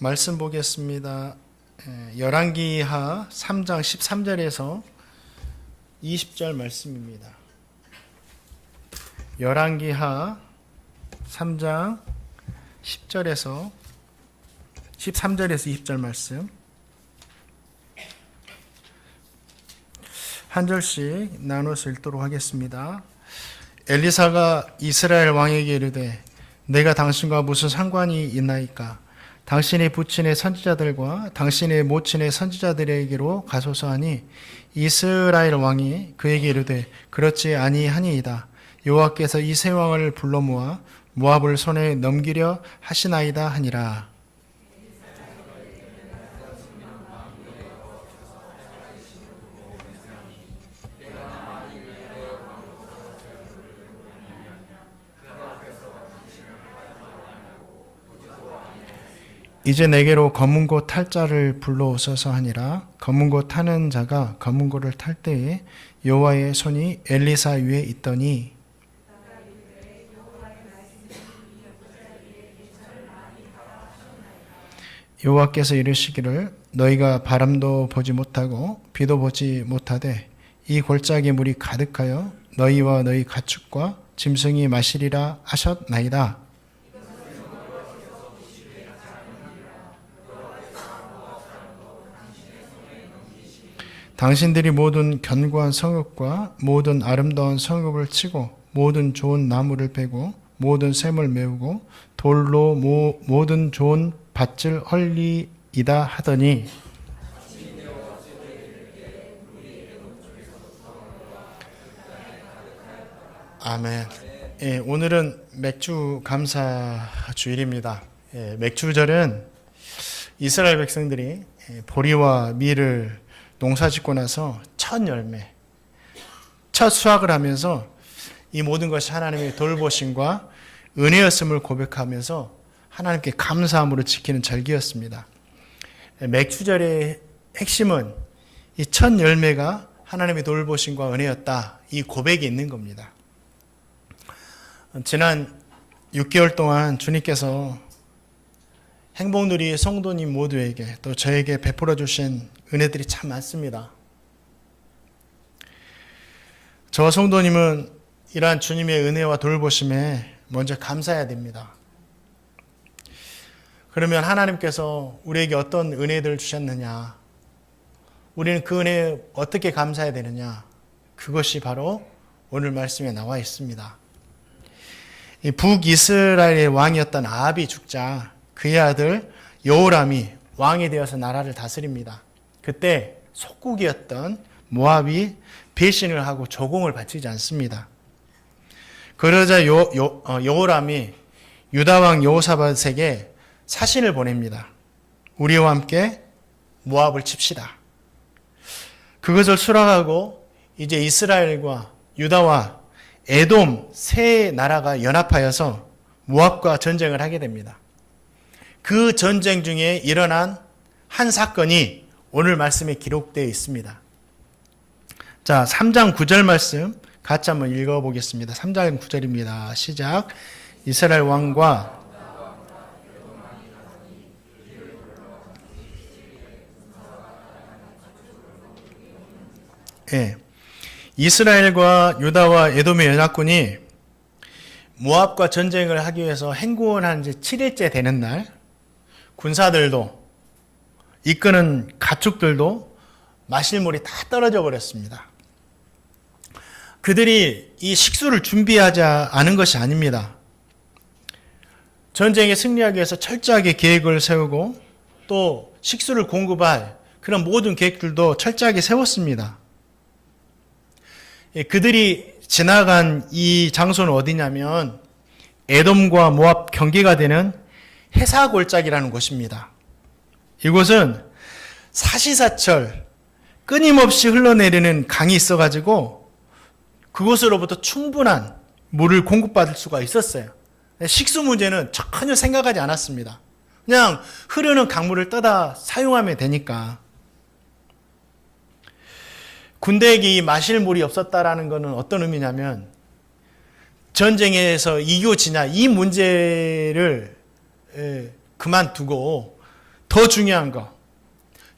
말씀 보겠습니다. 열왕기하 3장 13절에서 20절 말씀입니다. 열왕기하 3장 10절에서 13절에서 20절 말씀 한 절씩 나눠서 읽도록 하겠습니다. 엘리사가 이스라엘 왕에게 이르되 내가 당신과 무슨 상관이 있나이까? 당신의 부친의 선지자들과 당신의 모친의 선지자들에게로 가소서 하니 이스라엘 왕이 그에게 이르되 그렇지 아니하니이다. 여호와께서 이 세 왕을 불러 모아 모압을 손에 넘기려 하시나이다 하니라. 이제 내게로 검은고 탈 자를 불러오소서 하니라. 검은고 타는 자가 검은고를 탈 때에 여호와의 손이 엘리사 위에 있더니 여호와께서 이르시기를 너희가 바람도 보지 못하고 비도 보지 못하되 이 골짜기 물이 가득하여 너희와 너희 가축과 짐승이 마시리라 하셨나이다. 당신들이 모든 견고한 성읍과 모든 아름다운 성읍을 치고 모든 좋은 나무를 베고 모든 샘을 메우고 돌로 모든 좋은 밭을 헐리이다 하더니 아멘. 예, 오늘은 맥주 감사 주일입니다. 예, 맥주절은 이스라엘 백성들이 보리와 밀을 농사짓고 나서 첫 열매, 첫 수확을 하면서 이 모든 것이 하나님의 돌보심과 은혜였음을 고백하면서 하나님께 감사함으로 지키는 절기였습니다. 맥주절의 핵심은 이 첫 열매가 하나님의 돌보심과 은혜였다. 이 고백이 있는 겁니다. 지난 6개월 동안 주님께서 행복누리 성도님 모두에게 또 저에게 베풀어 주신 은혜들이 참 많습니다. 저와 성도님은 이러한 주님의 은혜와 돌보심에 먼저 감사해야 됩니다. 그러면 하나님께서 우리에게 어떤 은혜들을 주셨느냐, 우리는 그 은혜에 어떻게 감사해야 되느냐, 그것이 바로 오늘 말씀에 나와 있습니다. 북이스라엘의 왕이었던 아합이 죽자 그의 아들 여호람이 왕이 되어서 나라를 다스립니다. 그때 속국이었던 모압이 배신을 하고 조공을 바치지 않습니다. 그러자 여호람이 유다 왕 여호사밧에게 사신을 보냅니다. 우리와 함께 모압을 칩시다. 그것을 수락하고 이제 이스라엘과 유다와 에돔 세 나라가 연합하여서 모압과 전쟁을 하게 됩니다. 그 전쟁 중에 일어난 한 사건이 오늘 말씀에 기록되어 있습니다. 자, 3장 9절 말씀 같이 한번 읽어보겠습니다. 3장 9절입니다. 시작. 이스라엘 왕과 이스라엘과 유다와 에돔의 연합군이 모압과 전쟁을 하기 위해서 행군한 지 7일째 되는 날 군사들도 이끄는 가축들도 마실 물이 다 떨어져 버렸습니다. 그들이 이 식수를 준비하지 않은 것이 아닙니다. 전쟁에 승리하기 위해서 철저하게 계획을 세우고 또 식수를 공급할 그런 모든 계획들도 철저하게 세웠습니다. 그들이 지나간 이 장소는 어디냐면 에돔과 모압 경계가 되는 헤사골짜기라는 곳입니다. 이곳은 사시사철 끊임없이 흘러내리는 강이 있어가지고 그곳으로부터 충분한 물을 공급받을 수가 있었어요. 식수 문제는 전혀 생각하지 않았습니다. 그냥 흐르는 강물을 떠다 사용하면 되니까. 군대에게 마실 물이 없었다라는 것은 어떤 의미냐면 전쟁에서 이겨지냐 이 문제를 그만두고 더 중요한 거,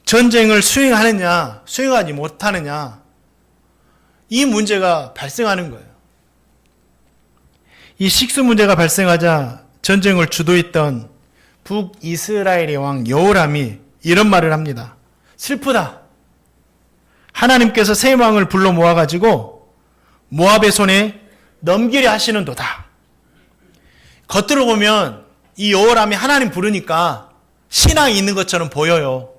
전쟁을 수행하느냐, 수행하지 못하느냐, 이 문제가 발생하는 거예요. 이 식수 문제가 발생하자 전쟁을 주도했던 북이스라엘의 왕 여호람이 이런 말을 합니다. 슬프다. 하나님께서 세 왕을 불러 모아가지고 모압의 손에 넘기려 하시는도다. 겉으로 보면 이 여호람이 하나님 부르니까 신앙이 있는 것처럼 보여요.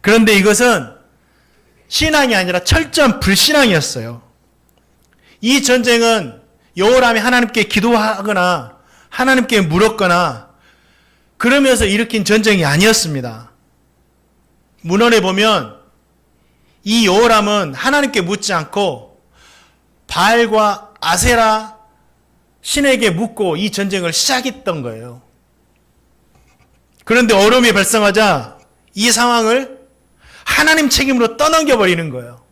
그런데 이것은 신앙이 아니라 철저한 불신앙이었어요. 이 전쟁은 여호람이 하나님께 기도하거나 하나님께 물었거나 그러면서 일으킨 전쟁이 아니었습니다. 문헌에 보면 이 여호람은 하나님께 묻지 않고 바알과 아세라 신에게 묻고 이 전쟁을 시작했던 거예요. 그런데 어려움이 발생하자 이 상황을 하나님 책임으로 떠넘겨버리는 거예요.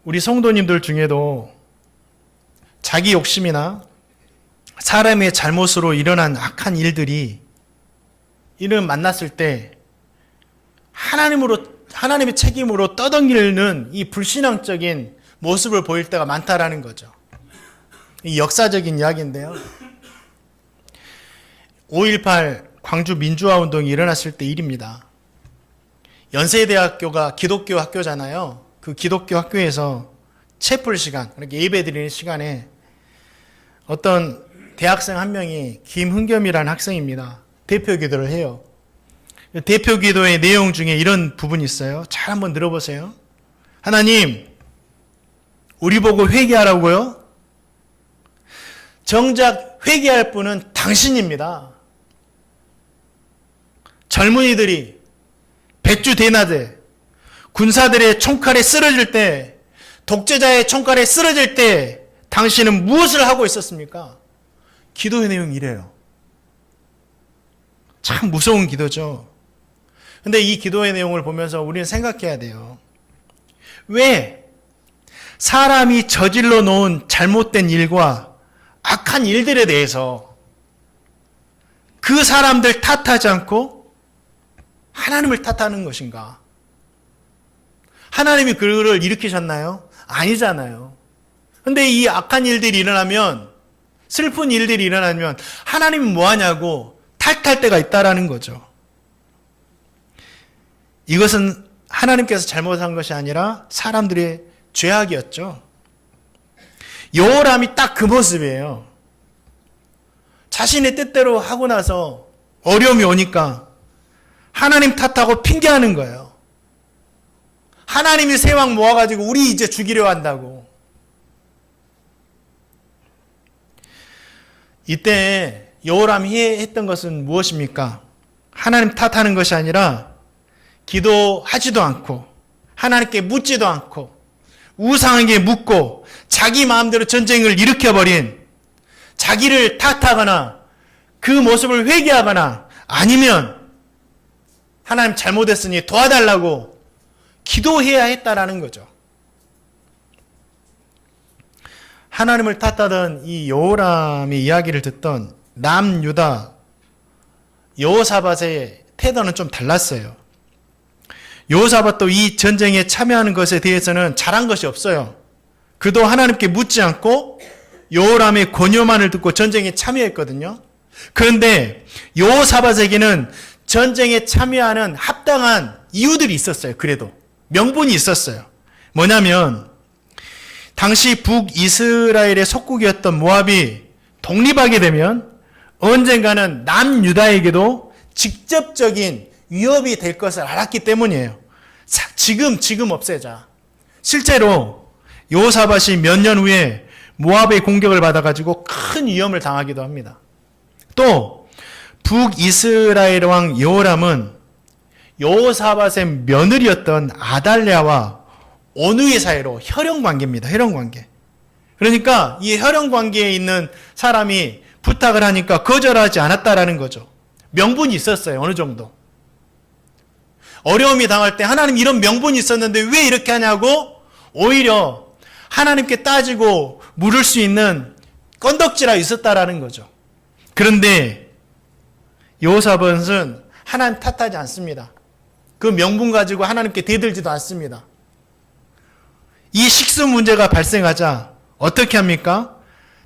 우리 성도님들 중에도 자기 욕심이나 사람의 잘못으로 일어난 악한 일들이 이를 만났을 때 하나님의 책임으로 떠넘기는 이 불신앙적인 모습을 보일 때가 많다라는 거죠. 이 역사적인 이야기인데요. 5.18 광주 민주화 운동이 일어났을 때 일입니다. 연세대학교가 기독교 학교잖아요. 그 기독교 학교에서 채플 시간, 이렇게 예배 드리는 시간에 어떤 대학생 한 명이 김흥겸이라는 학생입니다. 대표 기도를 해요. 대표 기도의 내용 중에 이런 부분이 있어요. 잘 한번 들어보세요. 하나님, 우리 보고 회개하라고요? 정작 회개할 분은 당신입니다. 젊은이들이 백주 대낮에 군사들의 총칼에 쓰러질 때, 독재자의 총칼에 쓰러질 때 당신은 무엇을 하고 있었습니까? 기도의 내용이 이래요. 참 무서운 기도죠. 근데 이 기도의 내용을 보면서 우리는 생각해야 돼요. 왜 사람이 저질러 놓은 잘못된 일과 악한 일들에 대해서 그 사람들 탓하지 않고 하나님을 탓하는 것인가? 하나님이 그를 일으키셨나요? 아니잖아요. 근데 이 악한 일들이 일어나면, 슬픈 일들이 일어나면 하나님은 뭐하냐고 탓할 때가 있다라는 거죠. 이것은 하나님께서 잘못한 것이 아니라 사람들의 죄악이었죠. 여호람이 딱 그 모습이에요. 자신의 뜻대로 하고 나서 어려움이 오니까 하나님 탓하고 핑계하는 거예요. 하나님이 세 왕 모아가지고 우리 이제 죽이려 한다고. 이때 여호람이 했던 것은 무엇입니까? 하나님 탓하는 것이 아니라 기도하지도 않고 하나님께 묻지도 않고 우상에게 묻고 자기 마음대로 전쟁을 일으켜버린, 자기를 탓하거나 그 모습을 회개하거나 아니면 하나님 잘못했으니 도와달라고 기도해야 했다라는 거죠. 하나님을 탓하던 이 여호람의 이야기를 듣던 남유다 여호사밧의 태도는 좀 달랐어요. 여호사밧도 이 전쟁에 참여하는 것에 대해서는 잘한 것이 없어요. 그도 하나님께 묻지 않고 여호람의 권유만을 듣고 전쟁에 참여했거든요. 그런데 여호사밧에게는 전쟁에 참여하는 합당한 이유들이 있었어요. 그래도 명분이 있었어요. 뭐냐면 당시 북이스라엘의 속국이었던 모압이 독립하게 되면 언젠가는 남유다에게도 직접적인 위협이 될 것을 알았기 때문이에요. 지금 없애자. 실제로 여호사밧이 몇 년 후에 모압의 공격을 받아가지고 큰 위험을 당하기도 합니다. 또 북이스라엘 왕 여호람은 여호사밧의 며느리였던 아달랴와 온누의 사이로 혈연관계입니다. 혈연관계. 그러니까 이 혈연관계에 있는 사람이 부탁을 하니까 거절하지 않았다라는 거죠. 명분이 있었어요. 어느 정도. 어려움이 당할 때 하나님 이런 명분이 있었는데 왜 이렇게 하냐고 오히려 하나님께 따지고 물을 수 있는 건덕지라 있었다라는 거죠. 그런데 여호사밧은 하나님 탓하지 않습니다. 그 명분 가지고 하나님께 대들지도 않습니다. 이 식수 문제가 발생하자 어떻게 합니까?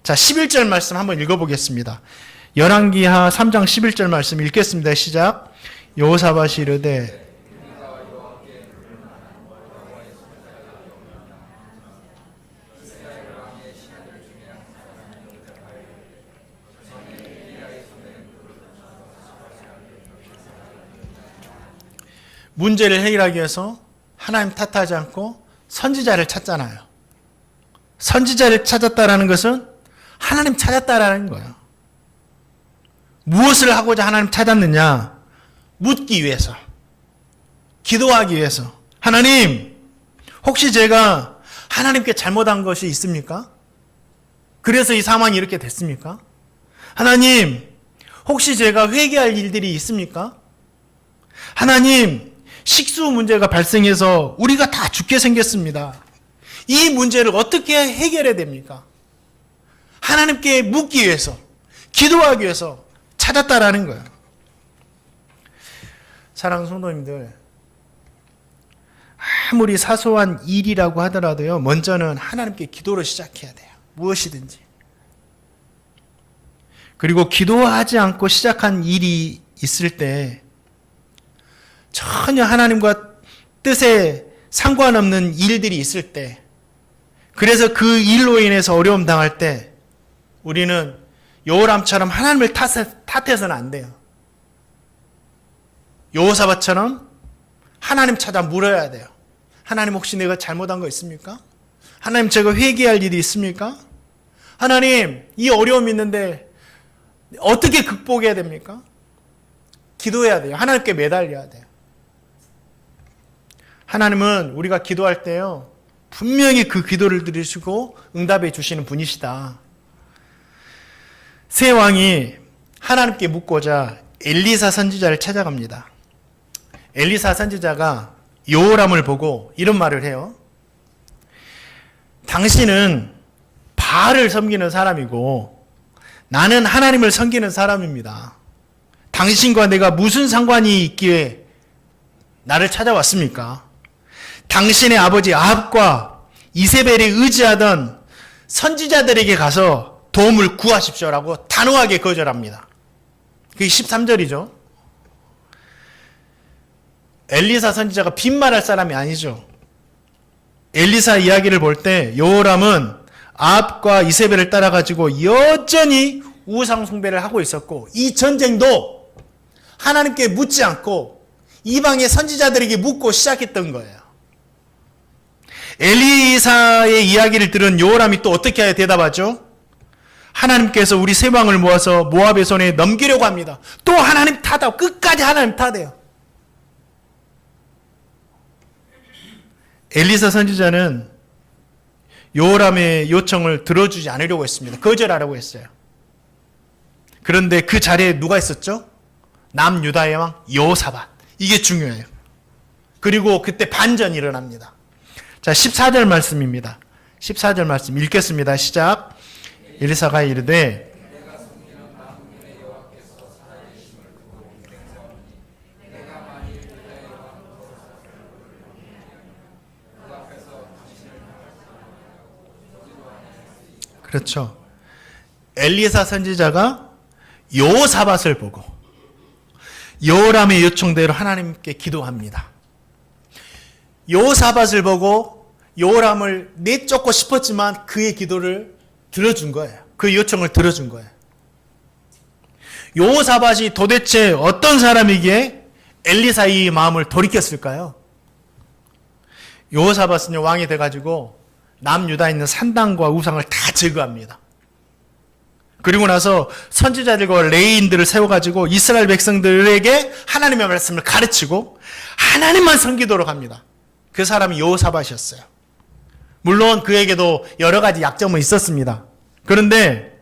자, 11절 말씀 한번 읽어보겠습니다. 열왕기하 3장 11절 말씀 읽겠습니다. 시작. 여호사밧이 이르되 문제를 해결하기 위해서 하나님 탓하지 않고 선지자를 찾잖아요. 선지자를 찾았다라는 것은 하나님 찾았다라는 거예요. 무엇을 하고자 하나님 찾았느냐? 묻기 위해서, 기도하기 위해서. 하나님, 혹시 제가 하나님께 잘못한 것이 있습니까? 그래서 이 상황이 이렇게 됐습니까? 하나님, 혹시 제가 회개할 일들이 있습니까? 하나님, 식수 문제가 발생해서 우리가 다 죽게 생겼습니다. 이 문제를 어떻게 해결해야 됩니까? 하나님께 묻기 위해서, 기도하기 위해서 찾았다라는 거예요. 사랑하는 성도님들, 아무리 사소한 일이라고 하더라도요, 먼저는 하나님께 기도로 시작해야 돼요. 무엇이든지. 그리고 기도하지 않고 시작한 일이 있을 때 전혀 하나님과 뜻에 상관없는 일들이 있을 때, 그래서 그 일로 인해서 어려움 당할 때 우리는 여호람처럼 하나님을 탓해서는 안 돼요. 여호사밧처럼 하나님 찾아 물어야 돼요. 하나님, 혹시 내가 잘못한 거 있습니까? 하나님, 제가 회개할 일이 있습니까? 하나님, 이 어려움이 있는데 어떻게 극복해야 됩니까? 기도해야 돼요. 하나님께 매달려야 돼요. 하나님은 우리가 기도할 때요, 분명히 그 기도를 들으시고 응답해 주시는 분이시다. 세 왕이 하나님께 묻고자 엘리사 선지자를 찾아갑니다. 엘리사 선지자가 여호람을 보고 이런 말을 해요. 당신은 바알을 섬기는 사람이고 나는 하나님을 섬기는 사람입니다. 당신과 내가 무슨 상관이 있기에 나를 찾아왔습니까? 당신의 아버지 아합과 이세벨이 의지하던 선지자들에게 가서 도움을 구하십시오라고 단호하게 거절합니다. 그게 13절이죠. 엘리사 선지자가 빈말할 사람이 아니죠. 엘리사 이야기를 볼 때 여호람은 아합과 이세벨을 따라가지고 여전히 우상 숭배를 하고 있었고, 이 전쟁도 하나님께 묻지 않고 이방의 선지자들에게 묻고 시작했던 거예요. 엘리사의 이야기를 들은 여호람이 또 어떻게 대답하죠? 하나님께서 우리 세 왕을 모아서 모압의 손에 넘기려고 합니다. 또 하나님 탓하고 끝까지 하나님 탓해요. 엘리사 선지자는 여호람의 요청을 들어주지 않으려고 했습니다. 거절하려고 했어요. 그런데 그 자리에 누가 있었죠? 남유다의 왕 여호사밧. 이게 중요해요. 그리고 그때 반전이 일어납니다. 자, 14절 말씀입니다. 14절 말씀 읽겠습니다. 시작. 엘리사가 이르되 그렇죠. 엘리사 선지자가 여호사밧을 보고 여호람의 요청대로 하나님께 기도합니다. 여호사밧을 보고 여호람을 내쫓고 싶었지만 그의 기도를 들어준 거예요. 그 요청을 들어준 거예요. 여호사밧이 도대체 어떤 사람이기에 엘리사의 마음을 돌이켰을까요? 여호사밧은 왕이 돼가지고 남유다에 있는 산당과 우상을 다 제거합니다. 그리고 나서 선지자들과 레위인들을 세워가지고 이스라엘 백성들에게 하나님의 말씀을 가르치고 하나님만 섬기도록 합니다. 그 사람이 여호사밧이었어요. 물론 그에게도 여러 가지 약점은 있었습니다. 그런데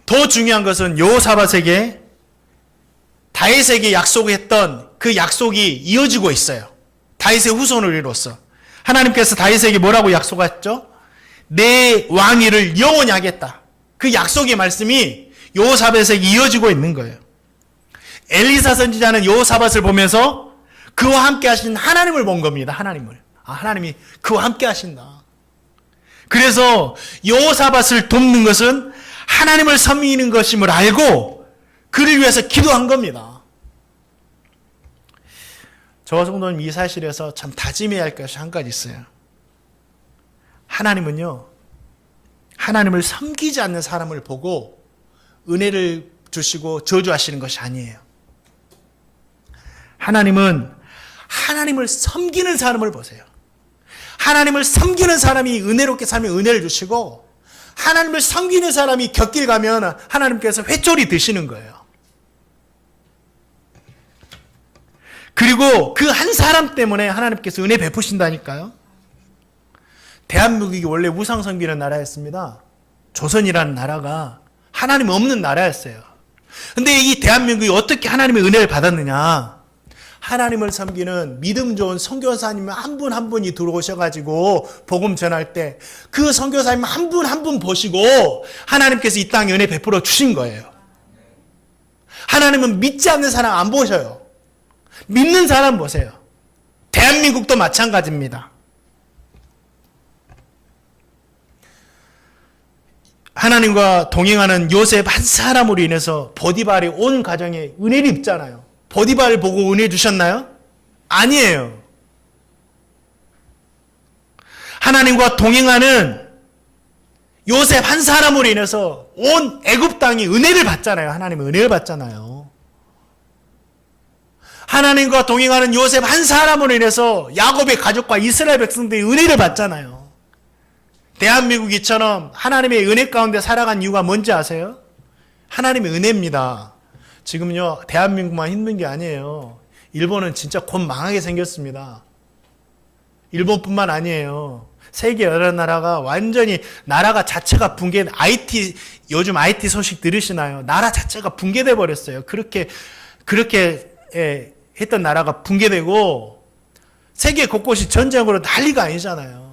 더 중요한 것은 여호사밧에게 다윗에게 약속했던 그 약속이 이어지고 있어요. 다윗의 후손을 이로써 하나님께서 다윗에게 뭐라고 약속했죠? 내 왕위를 영원히 하겠다. 그 약속의 말씀이 여호사밧에게 이어지고 있는 거예요. 엘리사 선지자는 여호사밧을 보면서 그와 함께 하신 하나님을 본 겁니다. 하나님을. 하나님이 그와 함께 하신다. 그래서 여호사밧을 돕는 것은 하나님을 섬기는 것임을 알고 그를 위해서 기도한 겁니다. 저와 성도님 이 사실에서 참 다짐해야 할 것이 한 가지 있어요. 하나님은요, 하나님을 섬기지 않는 사람을 보고 은혜를 주시고 저주하시는 것이 아니에요. 하나님은 하나님을 섬기는 사람을 보세요. 하나님을 섬기는 사람이 은혜롭게 살면 은혜를 주시고, 하나님을 섬기는 사람이 곁길 가면 하나님께서 회초리 드시는 거예요. 그리고 그 한 사람 때문에 하나님께서 은혜 베푸신다니까요. 대한민국이 원래 우상 섬기는 나라였습니다. 조선이라는 나라가 하나님 없는 나라였어요. 근데 이 대한민국이 어떻게 하나님의 은혜를 받았느냐? 하나님을 섬기는 믿음 좋은 선교사님 한 분 한 분이 들어오셔가지고 복음 전할 때 그 선교사님 한 분 한 분 보시고 하나님께서 이 땅에 은혜 베풀어 주신 거예요. 하나님은 믿지 않는 사람 안 보셔요. 믿는 사람 보세요. 대한민국도 마찬가지입니다. 하나님과 동행하는 요셉 한 사람으로 인해서 보디발이 온 가정에 은혜를 입잖아요. 보디발을 보고 은혜 주셨나요? 아니에요. 하나님과 동행하는 요셉 한 사람으로 인해서 온 애굽 땅이 은혜를 받잖아요. 하나님의 은혜를 받잖아요. 하나님과 동행하는 요셉 한 사람으로 인해서 야곱의 가족과 이스라엘 백성들이 은혜를 받잖아요. 대한민국 이처럼 하나님의 은혜 가운데 살아간 이유가 뭔지 아세요? 하나님의 은혜입니다. 지금요, 대한민국만 힘든 게 아니에요. 일본은 진짜 곧 망하게 생겼습니다. 일본뿐만 아니에요. 세계 여러 나라가 완전히 나라가 자체가 요즘 IT 소식 들으시나요? 나라 자체가 붕괴돼 버렸어요. 그렇게 했던 나라가 붕괴되고 세계 곳곳이 전쟁으로 난리가 아니잖아요.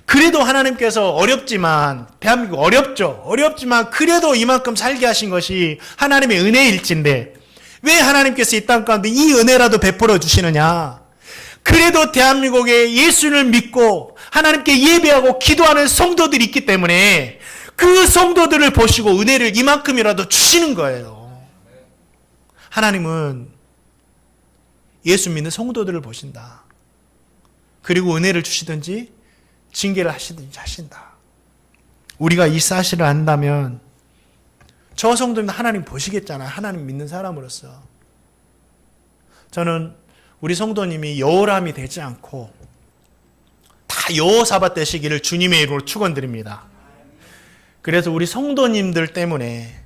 그래도 하나님께서 어렵지만, 대한민국 어렵죠. 어렵지만 그래도 이만큼 살게 하신 것이 하나님의 은혜일진데 왜 하나님께서 이 땅 가운데 이 은혜라도 베풀어 주시느냐? 그래도 대한민국에 예수를 믿고 하나님께 예배하고 기도하는 성도들이 있기 때문에 그 성도들을 보시고 은혜를 이만큼이라도 주시는 거예요. 하나님은 예수 믿는 성도들을 보신다. 그리고 은혜를 주시든지 징계를 하시든지 하신다. 우리가 이 사실을 안다면 저 성도는 하나님 보시겠잖아요. 하나님 믿는 사람으로서. 저는 우리 성도님이 여호람이 되지 않고 다 여호사밧 되시기를 주님의 이름으로 축원드립니다. 그래서 우리 성도님들 때문에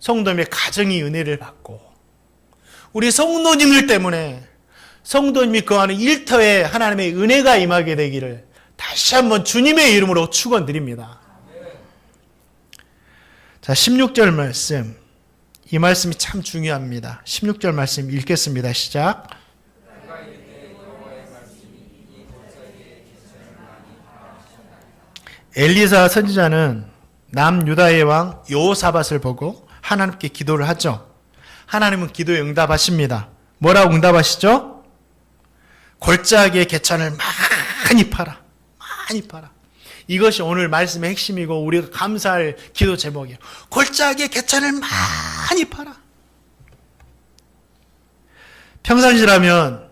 성도님의 가정이 은혜를 받고 우리 성도님들 때문에 성도님이 거하는 일터에 하나님의 은혜가 임하게 되기를 다시 한번 주님의 이름으로 축원드립니다. 자, 16절 말씀. 이 말씀이 참 중요합니다. 16절 말씀 읽겠습니다. 시작. 엘리사 선지자는 남유다의 왕 여호사밧을 보고 하나님께 기도를 하죠. 하나님은 기도에 응답하십니다. 뭐라고 응답하시죠? 골짜기의 개천을 많이 팔아. 많이 팔아. 이것이 오늘 말씀의 핵심이고 우리가 감사할 기도 제목이에요. 골짜기의 개천을 많이 팔아. 평상시라면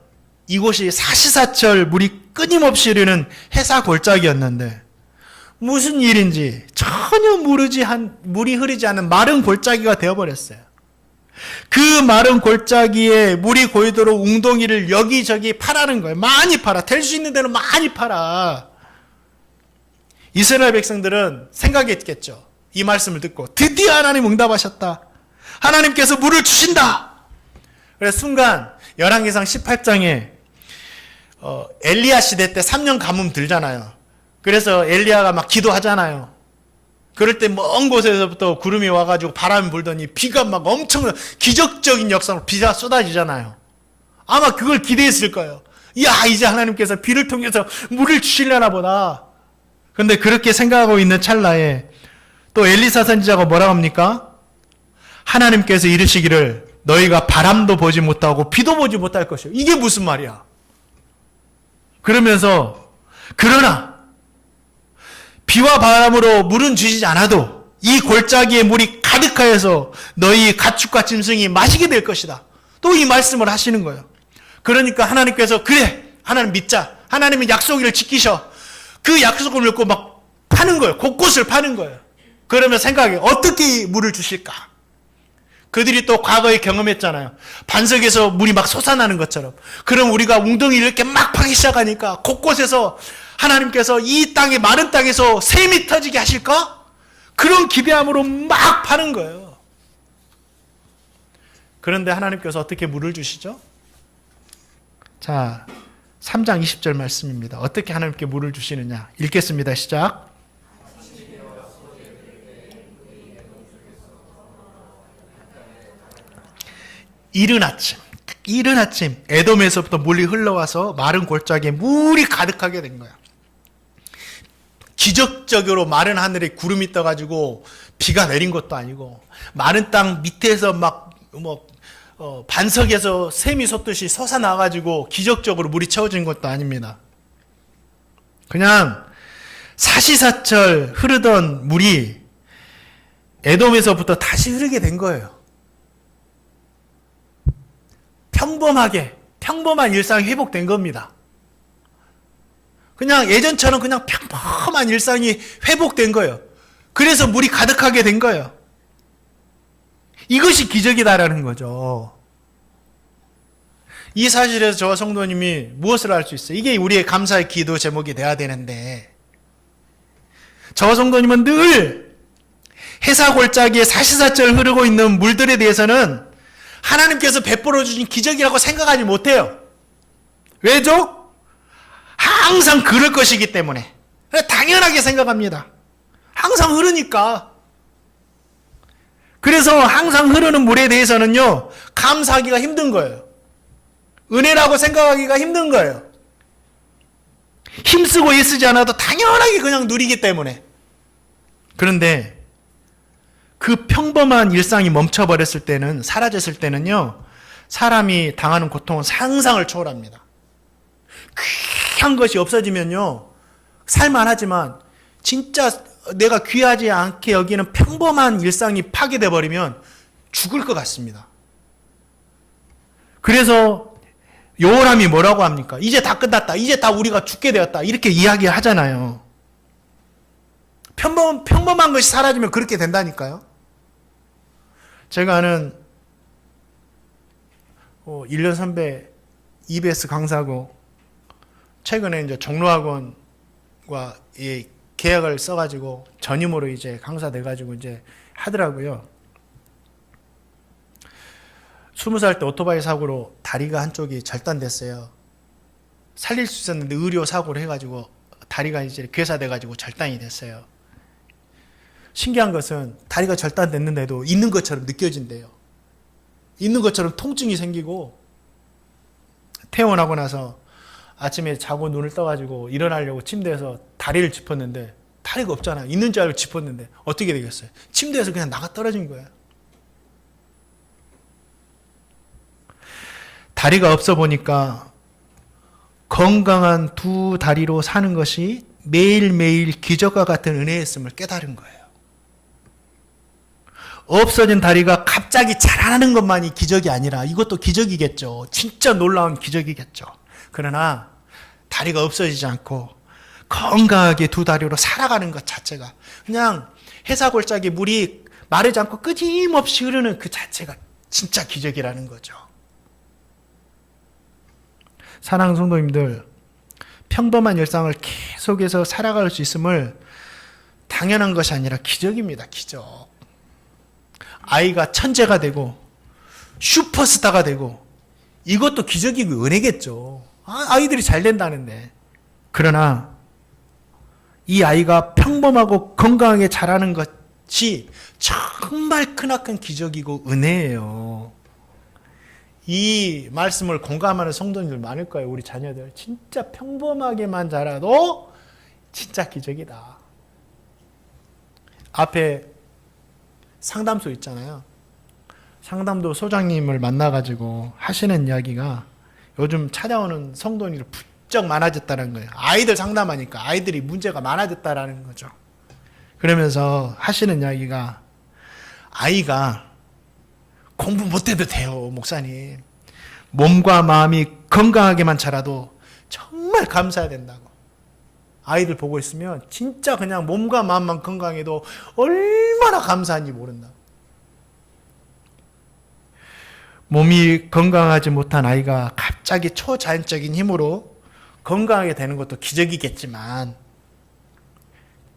이곳이 사시사철 물이 끊임없이 흐르는 해사 골짜기였는데 무슨 일인지 전혀 물이 흐르지 않은 마른 골짜기가 되어버렸어요. 그 마른 골짜기에 물이 고이도록 웅덩이를 여기저기 파라는 거예요. 많이 팔아. 될 수 있는 대로 많이 팔아. 이스라엘 백성들은 생각했겠죠. 이 말씀을 듣고 드디어 하나님 응답하셨다. 하나님께서 물을 주신다. 그래서 순간 열왕기상 18장에 엘리야 시대 때 3년 가뭄 들잖아요. 그래서 엘리야가 막 기도하잖아요. 그럴 때 먼 곳에서부터 구름이 와가지고 바람이 불더니 비가 막 엄청 기적적인 역사로 비가 쏟아지잖아요. 아마 그걸 기대했을 거예요. 야, 이제 하나님께서 비를 통해서 물을 주시려나 보다. 근데 그렇게 생각하고 있는 찰나에 또 엘리사 선지자가 뭐라고 합니까? 하나님께서 이르시기를 너희가 바람도 보지 못하고 비도 보지 못할 것이요. 이게 무슨 말이야? 그러면서 그러나 비와 바람으로 물은 주시지 않아도 이 골짜기에 물이 가득하여서 너희 가축과 짐승이 마시게 될 것이다. 또 이 말씀을 하시는 거예요. 그러니까 하나님께서 그래 하나님 믿자. 하나님은 약속을 지키셔. 그 약속을 믿고 막 파는 거예요. 곳곳을 파는 거예요. 그러면 생각해 어떻게 물을 주실까? 그들이 또 과거에 경험했잖아요. 반석에서 물이 막 솟아나는 것처럼. 그럼 우리가 웅덩이를 이렇게 막 파기 시작하니까 곳곳에서 하나님께서 이 땅에 마른 땅에서 샘이 터지게 하실까? 그런 기대함으로 막 파는 거예요. 그런데 하나님께서 어떻게 물을 주시죠? 자, 3장 20절 말씀입니다. 어떻게 하나님께 물을 주시느냐? 읽겠습니다. 시작. 이른 아침 에돔에서부터 물이 흘러와서 마른 골짜기에 물이 가득하게 된 거야. 기적적으로 마른 하늘에 구름이 떠가지고 비가 내린 것도 아니고 마른 땅 밑에서 막 반석에서 샘이 솟듯이 솟아나가지고 기적적으로 물이 채워진 것도 아닙니다. 그냥 사시사철 흐르던 물이 에돔에서부터 다시 흐르게 된 거예요. 평범한 일상이 회복된 겁니다. 그냥 예전처럼 그냥 평범한 일상이 회복된 거예요. 그래서 물이 가득하게 된 거예요. 이것이 기적이다라는 거죠. 이 사실에서 저와 성도님이 무엇을 할 수 있어요? 이게 우리의 감사의 기도 제목이 돼야 되는데 저와 성도님은 늘 해사골짜기에 사시사철 흐르고 있는 물들에 대해서는 하나님께서 베풀어 주신 기적이라고 생각하지 못해요. 왜죠? 항상 그럴 것이기 때문에 당연하게 생각합니다. 항상 흐르니까. 그래서 항상 흐르는 물에 대해서는요 감사하기가 힘든 거예요. 은혜라고 생각하기가 힘든 거예요. 힘쓰고 애쓰지 않아도 당연하게 그냥 누리기 때문에. 그런데 그 평범한 일상이 멈춰버렸을 때는, 사라졌을 때는요 사람이 당하는 고통은 상상을 초월합니다. 귀한 것이 없어지면요 살만하지만 진짜 내가 귀하지 않게 여기는 평범한 일상이 파괴돼 버리면 죽을 것 같습니다. 그래서 요람이 뭐라고 합니까? 이제 다 끝났다. 이제 다 우리가 죽게 되었다. 이렇게 이야기하잖아요. 평범한 것이 사라지면 그렇게 된다니까요. 제가 아는 1년 선배 EBS 강사고 최근에 이제 종로학원과 이 계약을 써가지고 전임으로 이제 강사 돼가지고 이제 하더라고요. 20살 때 오토바이 사고로 다리가 한쪽이 절단됐어요. 살릴 수 있었는데 의료 사고를 해가지고 다리가 이제 괴사돼가지고 절단이 됐어요. 신기한 것은 다리가 절단됐는데도 있는 것처럼 느껴진대요. 있는 것처럼 통증이 생기고 퇴원하고 나서 아침에 자고 눈을 떠가지고 일어나려고 침대에서 다리를 짚었는데 다리가 없잖아. 있는 줄 알고 짚었는데 어떻게 되겠어요? 침대에서 그냥 나가 떨어진 거예요. 다리가 없어 보니까 건강한 두 다리로 사는 것이 매일매일 기적과 같은 은혜였음을 깨달은 거예요. 없어진 다리가 갑자기 자라나는 것만이 기적이 아니라 이것도 기적이겠죠. 진짜 놀라운 기적이겠죠. 그러나 다리가 없어지지 않고 건강하게 두 다리로 살아가는 것 자체가 그냥 해사골짜기 물이 마르지 않고 끊임없이 흐르는 그 자체가 진짜 기적이라는 거죠. 사랑하는 성도님들, 평범한 일상을 계속해서 살아갈 수 있음을 당연한 것이 아니라 기적입니다. 기적. 아이가 천재가 되고 슈퍼스타가 되고 이것도 기적이고 은혜겠죠. 아이들이 잘 된다는데. 그러나 이 아이가 평범하고 건강하게 자라는 것이 정말 크나큰 기적이고 은혜예요. 이 말씀을 공감하는 성도님들 많을 거예요. 우리 자녀들 진짜 평범하게만 자라도 진짜 기적이다. 앞에 상담소 있잖아요. 상담도 소장님을 만나가지고 하시는 이야기가 요즘 찾아오는 성도님들 부쩍 많아졌다는 거예요. 아이들 상담하니까 아이들이 문제가 많아졌다라는 거죠. 그러면서 하시는 이야기가 아이가 공부 못해도 돼요, 목사님. 몸과 마음이 건강하게만 자라도 정말 감사해야 된다고. 아이들 보고 있으면 진짜 그냥 몸과 마음만 건강해도 얼마나 감사한지 모른다. 몸이 건강하지 못한 아이가 갑자기 초자연적인 힘으로 건강하게 되는 것도 기적이겠지만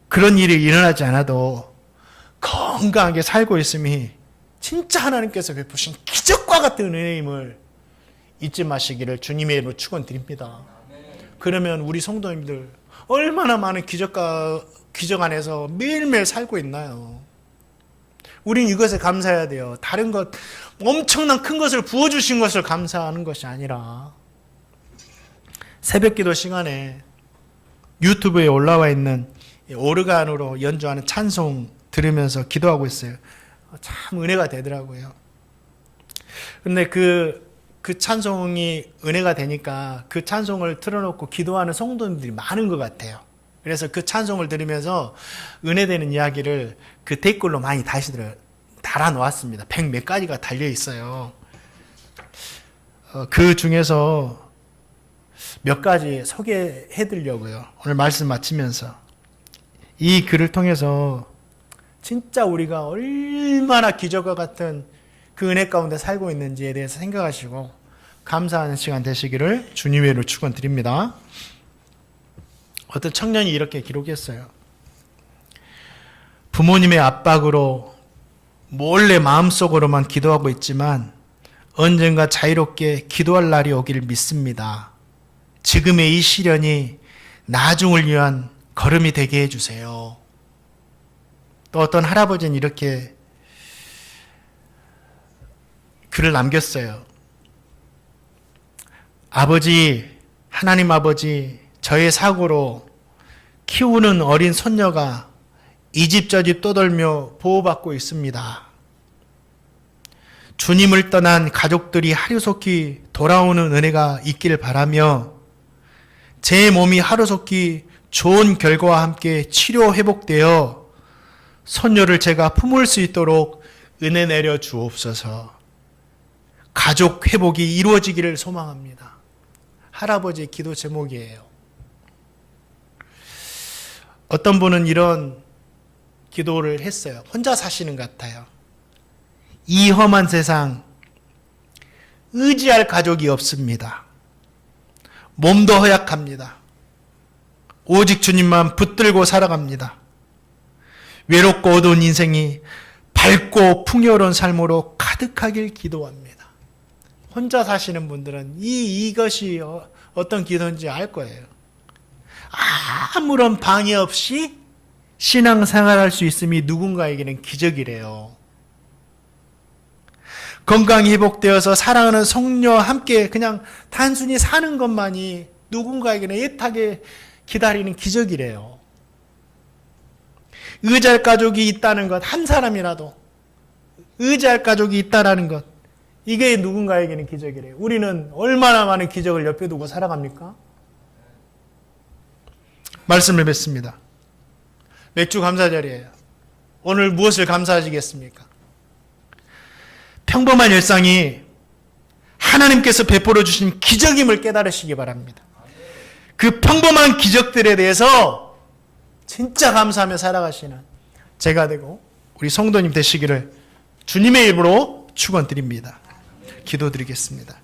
그런 일이 일어나지 않아도 건강하게 살고 있음이 진짜 하나님께서 베푸신 기적과 같은 은혜임을 잊지 마시기를 주님의 이름으로 축원드립니다. 그러면 우리 성도님들 얼마나 많은 기적 안에서 매일매일 살고 있나요? 우린 이것에 감사해야 돼요. 다른 것 엄청난 큰 것을 부어주신 것을 감사하는 것이 아니라 새벽기도 시간에 유튜브에 올라와 있는 오르간으로 연주하는 찬송 들으면서 기도하고 있어요. 참 은혜가 되더라고요. 근데 그 찬송이 은혜가 되니까 그 찬송을 틀어놓고 기도하는 성도님들이 많은 것 같아요. 그래서 그 찬송을 들으면서 은혜되는 이야기를 그 댓글로 많이 달아놓았습니다. 100몇 가지가 달려있어요. 그 중에서 몇 가지 소개해드리려고요. 오늘 말씀 마치면서 이 글을 통해서 진짜 우리가 얼마나 기적과 같은 그 은혜 가운데 살고 있는지에 대해서 생각하시고 감사하는 시간 되시기를 주님의 이름으로 축원드립니다. 어떤 청년이 이렇게 기록했어요. 부모님의 압박으로 몰래 마음속으로만 기도하고 있지만 언젠가 자유롭게 기도할 날이 오기를 믿습니다. 지금의 이 시련이 나중을 위한 걸음이 되게 해주세요. 또 어떤 할아버지는 이렇게 글을 남겼어요. 아버지, 하나님 아버지, 저의 사고로 키우는 어린 손녀가 이 집 저 집 떠돌며 보호받고 있습니다. 주님을 떠난 가족들이 하루속히 돌아오는 은혜가 있길 바라며 제 몸이 하루속히 좋은 결과와 함께 치료 회복되어 손녀를 제가 품을 수 있도록 은혜 내려 주옵소서. 가족 회복이 이루어지기를 소망합니다. 할아버지의 기도 제목이에요. 어떤 분은 이런 기도를 했어요. 혼자 사시는 것 같아요. 이 험한 세상 의지할 가족이 없습니다. 몸도 허약합니다. 오직 주님만 붙들고 살아갑니다. 외롭고 어두운 인생이 밝고 풍요로운 삶으로 가득하길 기도합니다. 혼자 사시는 분들은 이것이 어떤 기도인지 알 거예요. 아무런 방해 없이 신앙생활할 수 있음이 누군가에게는 기적이래요. 건강이 회복되어서 사랑하는 성녀와 함께 그냥 단순히 사는 것만이 누군가에게는 애타게 기다리는 기적이래요. 의지할 가족이 있다는 것, 한 사람이라도 의지할 가족이 있다라는 것, 이게 누군가에게는 기적이래요. 우리는 얼마나 많은 기적을 옆에 두고 살아갑니까? 말씀을 맺습니다. 맥주 감사절이에요. 오늘 무엇을 감사하시겠습니까? 평범한 일상이 하나님께서 베풀어 주신 기적임을 깨달으시기 바랍니다. 그 평범한 기적들에 대해서 진짜 감사하며 살아가시는 제가 되고 우리 성도님 되시기를 주님의 이름으로 축원드립니다. 기도드리겠습니다.